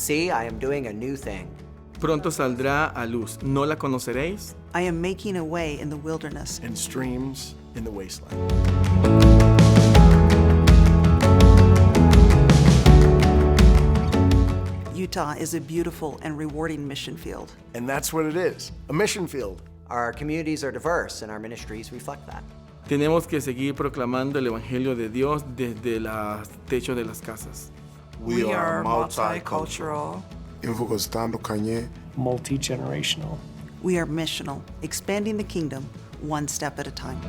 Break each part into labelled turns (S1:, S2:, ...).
S1: See, I am doing a new thing.
S2: Pronto saldrá a luz. ¿No la conoceréis?
S3: I am making a way in the wilderness.
S4: And streams in the wasteland.
S3: Utah is a beautiful and rewarding mission field.
S4: And that's what it is, a mission field.
S1: Our communities are diverse, and our ministries reflect that.
S2: Tenemos que seguir proclamando el Evangelio de Dios desde los techos de las casas.
S5: We are multicultural,
S6: multi-generational.
S3: We are missional, expanding the kingdom one step at a time.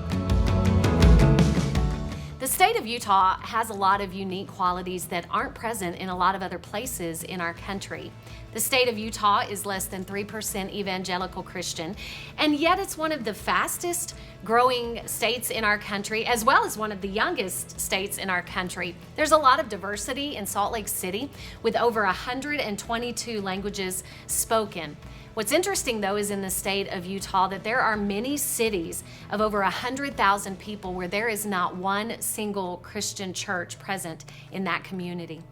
S7: The state of Utah has a lot of unique qualities that aren't present in a lot of other places in our country. The state of Utah is less than 3% Evangelical Christian, and yet it's one of the fastest growing states in our country, as well as one of the youngest states in our country. There's a lot of diversity in Salt Lake City, with over 122 languages spoken. What's interesting, though, is in the state of Utah that there are many cities of over 100,000 people where there is not one single Christian church present in that community.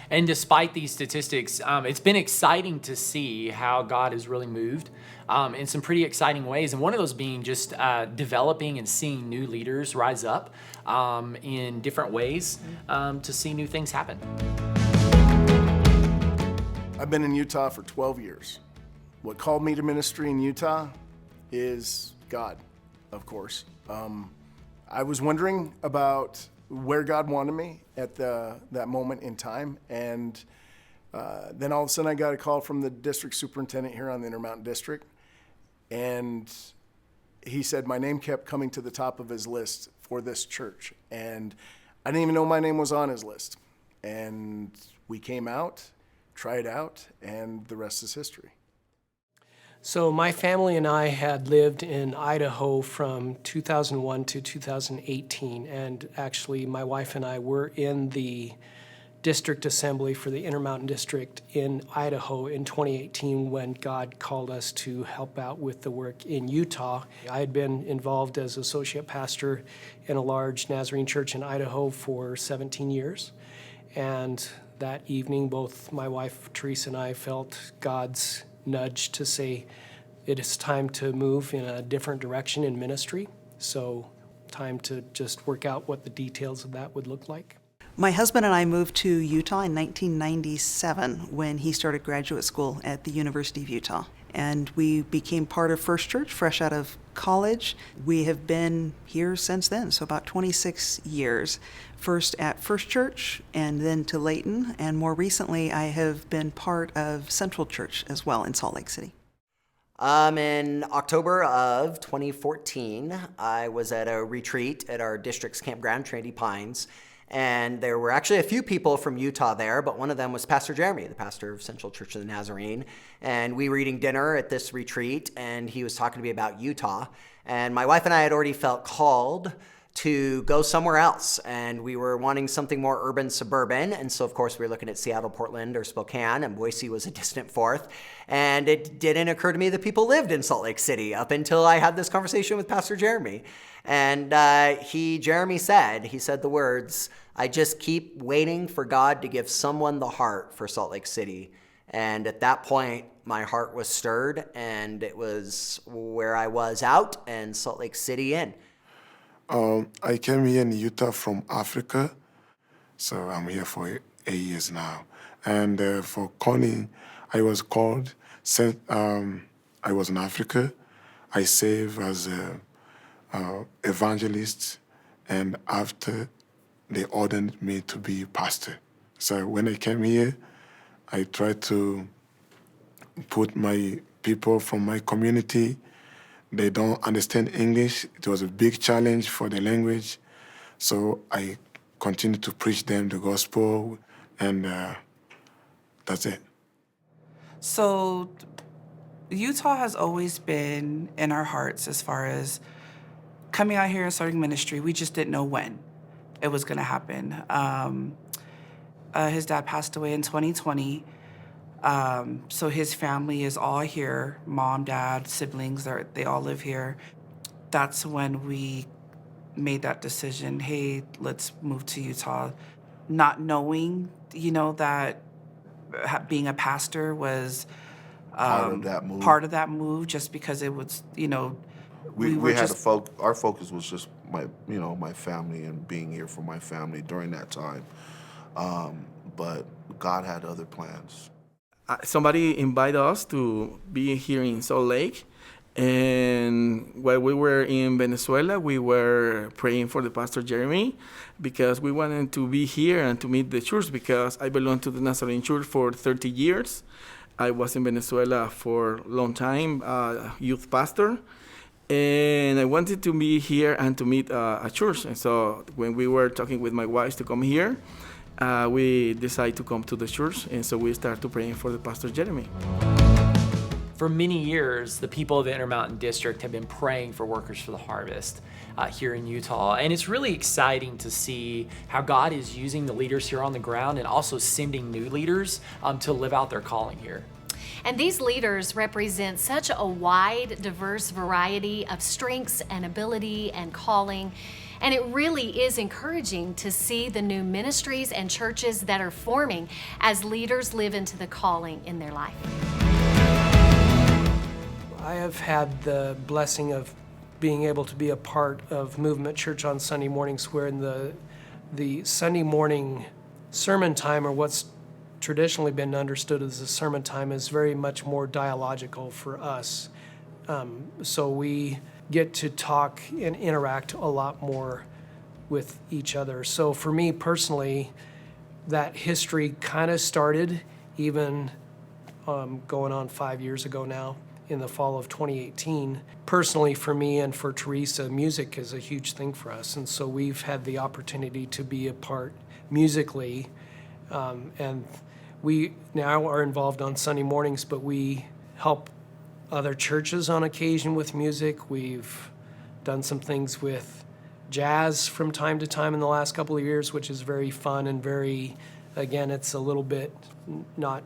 S8: And despite these statistics, it's been exciting to see how God has really moved in some pretty exciting ways. And one of those being just developing and seeing new leaders rise up in different ways to see new things happen.
S4: I've been in Utah for 12 years. What called me to ministry in Utah is God, of course. I was wondering about where God wanted me at that moment in time, and then all of a sudden I got a call from the district superintendent here on the Intermountain District, and he said my name kept coming to the top of his list for this church, and I didn't even know my name was on his list. And we came out, tried out, and the rest is history.
S6: So my family and I had lived in Idaho from 2001 to 2018, and actually my wife and I were in the district assembly for the Intermountain District in Idaho in 2018 when God called us to help out with the work in Utah. I had been involved as associate pastor in a large Nazarene Church in Idaho for 17 years, and that evening both my wife Teresa and I felt God's nudge to say it is time to move in a different direction in ministry. So time to just work out what the details of that would look like.
S3: My husband and I moved to Utah in 1997 when he started graduate school at the University of Utah. And we became part of First Church fresh out of college. We have been here since then, so about 26 years. First at First Church and then to Layton, and more recently I have been part of Central Church as well in Salt Lake City.
S1: In October of 2014, I was at a retreat at our district's campground, Trinity Pines, and there were actually a few people from Utah there, but one of them was Pastor Jeremy, the pastor of Central Church of the Nazarene, and we were eating dinner at this retreat, and he was talking to me about Utah, and my wife and I had already felt called to go somewhere else, and we were wanting something more urban, suburban, and so of course we were looking at Seattle, Portland, or Spokane, and Boise was a distant fourth, and it didn't occur to me that people lived in Salt Lake City up until I had this conversation with Pastor Jeremy, and Jeremy said the words, "I just keep waiting for God to give someone the heart for Salt Lake City," and at that point my heart was stirred, and it was where I was out and Salt Lake City in.
S5: I came here in Utah from Africa, so I'm here for 8 years now. And for calling, I was called since I was in Africa. I served as an evangelist, and after they ordered me to be pastor. So when I came here, I tried to put my people from my community. They don't understand English. It was a big challenge for the language. So I continued to preach them the gospel, and that's it.
S9: So Utah has always been in our hearts as far as coming out here and starting ministry. We just didn't know when it was going to happen. His dad passed away in 2020. So his family is all here, mom, dad, siblings, they all live here. That's when we made that decision, hey, let's move to Utah, not knowing, that being a pastor was
S10: Part of that move.
S9: part of that move, just because it was,
S10: We
S9: were
S10: had
S9: just
S10: our focus was just my family and being here for my family during that time. But God had other plans.
S2: Somebody invited us to be here in Salt Lake. And while we were in Venezuela, we were praying for the Pastor Jeremy because we wanted to be here and to meet the church, because I belong to the Nazarene Church for 30 years. I was in Venezuela for a long time, youth pastor. And I wanted to be here and to meet a church. And so when we were talking with my wife to come here, we decided to come to the church. And so we started praying for the Pastor Jeremy.
S8: For many years, the people of the Intermountain District have been praying for workers for the harvest here in Utah. And it's really exciting to see how God is using the leaders here on the ground and also sending new leaders to live out their calling here.
S7: And these leaders represent such a wide, diverse variety of strengths and ability and calling. And it really is encouraging to see the new ministries and churches that are forming as leaders live into the calling in their life.
S6: I have had the blessing of being able to be a part of Movement Church on Sunday mornings, where in the Sunday morning sermon time, or what's traditionally been understood as a sermon time, is very much more dialogical for us. So we get to talk and interact a lot more with each other. So for me personally, that history kind of started even going on 5 years ago now, in the fall of 2018. Personally, for me and for Teresa, music is a huge thing for us. And so we've had the opportunity to be a part musically. And we now are involved on Sunday mornings, but we help other churches on occasion with music. We've done some things with jazz from time to time in the last couple of years, which is very fun and very, again, it's a little bit not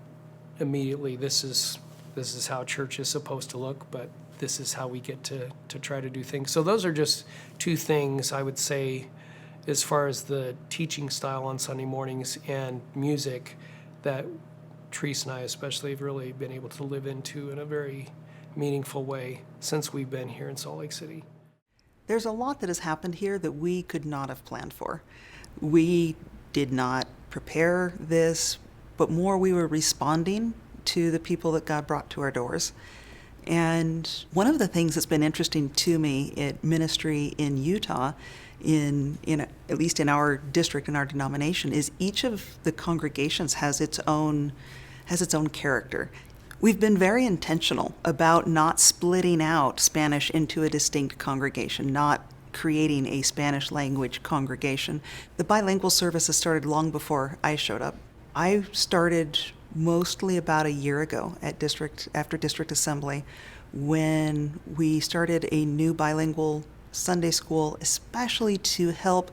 S6: immediately, this is how church is supposed to look, but this is how we get to try to do things. So those are just two things I would say as far as the teaching style on Sunday mornings and music that Teresa and I especially have really been able to live into in a very meaningful way since we've been here in Salt Lake City.
S3: There's a lot that has happened here that we could not have planned for. We did not prepare this, but more we were responding to the people that God brought to our doors. And one of the things that's been interesting to me at ministry in Utah, at least in our district, in our denomination, is each of the congregations has its own character. We've been very intentional about not splitting out Spanish into a distinct congregation, not creating a Spanish language congregation. The bilingual services started long before I showed up. I started mostly about a year ago after district assembly, when we started a new bilingual Sunday school, especially to help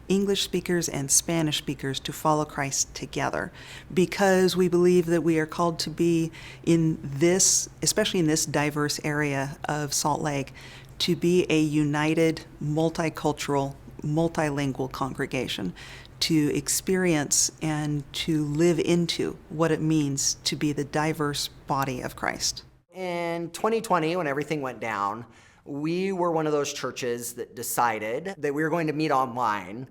S3: English speakers and Spanish speakers to follow Christ together, because we believe that we are called to be in this, especially in this diverse area of Salt Lake, to be a united, multicultural, multilingual congregation, to experience and to live into what it means to be the diverse body of Christ.
S1: In 2020, when everything went down, we were one of those churches that decided that we were going to meet online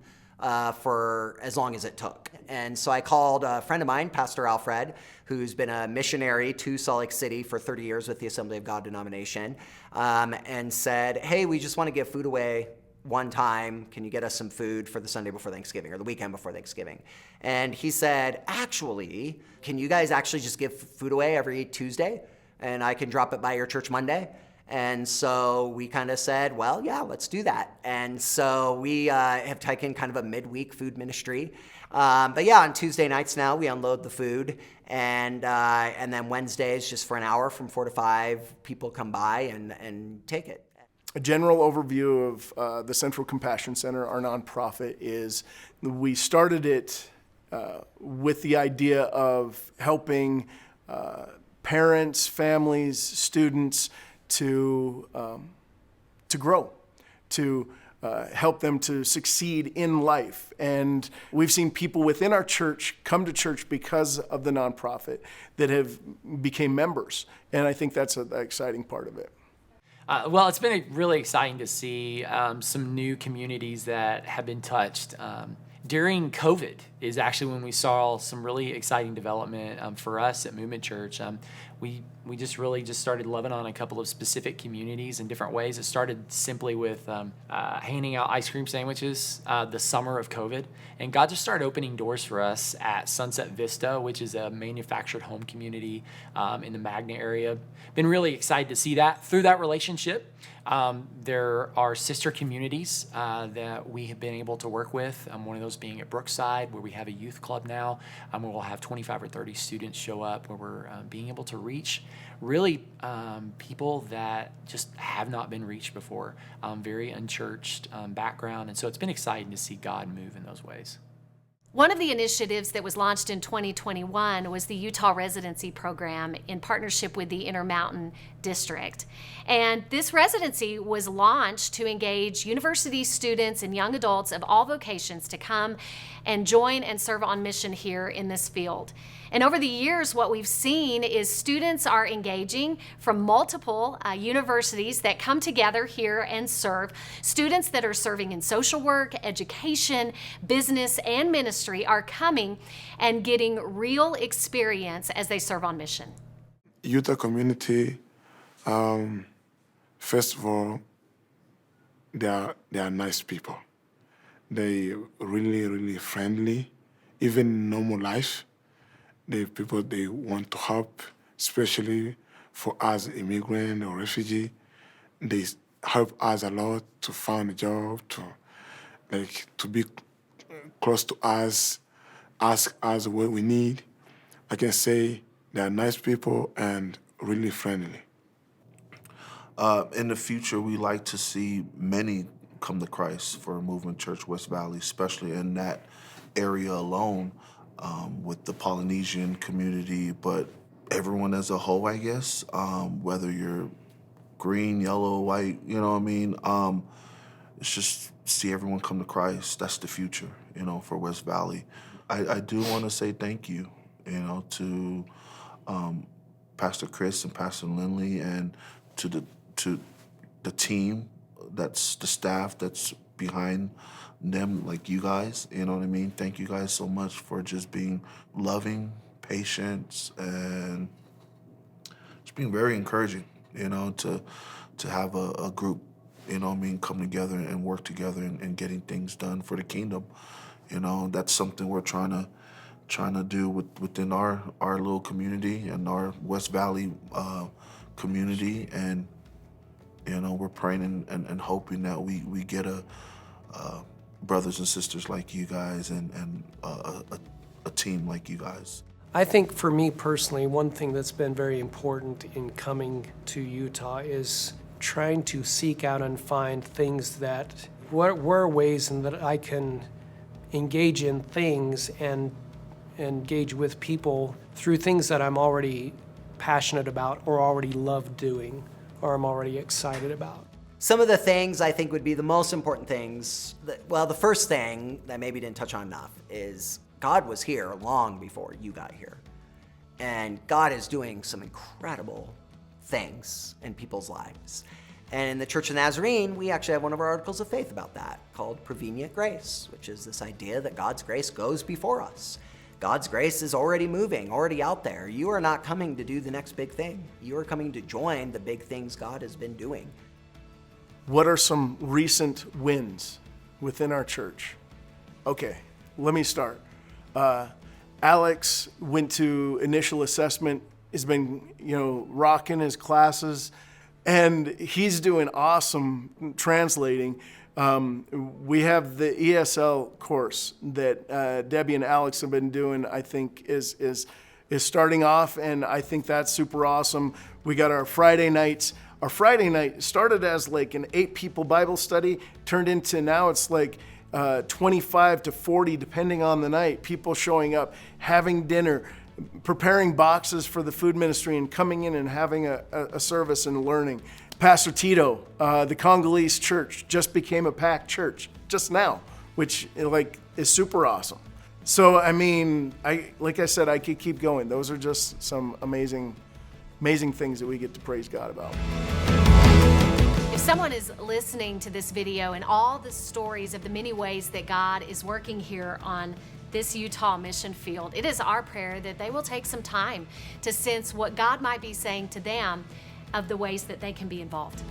S1: for as long as it took. And so I called a friend of mine, Pastor Alfred, who's been a missionary to Salt Lake City for 30 years with the Assembly of God denomination, and said, hey, we just want to give food away one time. Can you get us some food for the Sunday before Thanksgiving or the weekend before Thanksgiving? And he said, actually, can you guys actually just give food away every Tuesday? And I can drop it by your church Monday. And so we kind of said, well, yeah, let's do that. And so we have taken kind of a midweek food ministry. But yeah, on Tuesday nights now, we unload the food. And then Wednesdays, just for an hour from 4 to 5, people come by and take it.
S4: A general overview of the Central Compassion Center, our nonprofit, is we started it with the idea of helping parents, families, students to grow, to help them to succeed in life. And we've seen people within our church come to church because of the nonprofit that have became members. And I think that's the exciting part of it.
S8: Well, it's been really exciting to see some new communities that have been touched. During COVID is actually when we saw some really exciting development for us at Movement Church. We just really started loving on a couple of specific communities in different ways. It started simply with handing out ice cream sandwiches the summer of COVID. And God just started opening doors for us at Sunset Vista, which is a manufactured home community in the Magna area. Been really excited to see that. Through that relationship, there are sister communities that we have been able to work with. One of those being at Brookside, where we have a youth club now, where we'll have 25 or 30 students show up, where we're being able to reach really people that just have not been reached before, very unchurched background. And so it's been exciting to see God move in those ways.
S7: One of the initiatives that was launched in 2021 was the Utah Residency program in partnership with the Intermountain District. And this residency was launched to engage university students and young adults of all vocations to come and join and serve on mission here in this field. And over the years, what we've seen is students are engaging from multiple universities that come together here and serve. Students that are serving in social work, education, business, and ministry are coming and getting real experience as they serve on mission.
S5: Utah community, first of all, they are nice people. They really friendly, even in normal life. The people they want to help, especially for us immigrant or refugee. They help us a lot to find a job, to be close to us, ask us what we need. I can say they are nice people and really friendly.
S10: In the future, we like to see many come to Christ for Movement Church West Valley, especially in that area alone. With the Polynesian community, but everyone as a whole, I guess, whether you're green, yellow, white, you know what I mean? It's just see everyone come to Christ. That's the future, for West Valley. I do want to say thank you, to Pastor Chris and Pastor Lindley and to the team, that's the staff that's behind them, like you guys, you know what I mean? Thank you guys so much for just being loving, patient, and just being very encouraging, to have a group, come together and work together and getting things done for the kingdom. That's something we're trying to do within our little community and our West Valley community, and we're praying and hoping that we get a brothers and sisters like you guys and a team like you guys.
S6: I think for me personally, one thing that's been very important in coming to Utah is trying to seek out and find things that, what are ways in that I can engage in things and engage with people through things that I'm already passionate about or already love doing or I'm already excited about.
S1: Some of the things I think would be the most important things, the first thing that maybe didn't touch on enough is God was here long before you got here. And God is doing some incredible things in people's lives. And in the Church of Nazarene, we actually have one of our articles of faith about that called Prevenient Grace, which is this idea that God's grace goes before us. God's grace is already moving, already out there. You are not coming to do the next big thing. You are coming to join the big things God has been doing.
S4: What are some recent wins within our church? Okay, let me start. Alex went to initial assessment, has been, rocking his classes, and he's doing awesome translating. We have the ESL course that Debbie and Alex have been doing, I think is starting off, and I think that's super awesome. We got our Friday nights. Our Friday night started as like an 8-people Bible study, turned into now it's like 25 to 40, depending on the night, people showing up, having dinner, preparing boxes for the food ministry and coming in and having a service and learning. Pastor Tito, the Congolese church just became a packed church just now, which is super awesome. So I mean, like I said, I could keep going. Those are just some amazing things that we get to praise God about.
S7: If someone is listening to this video and all the stories of the many ways that God is working here on this Utah mission field, it is our prayer that they will take some time to sense what God might be saying to them of the ways that they can be involved.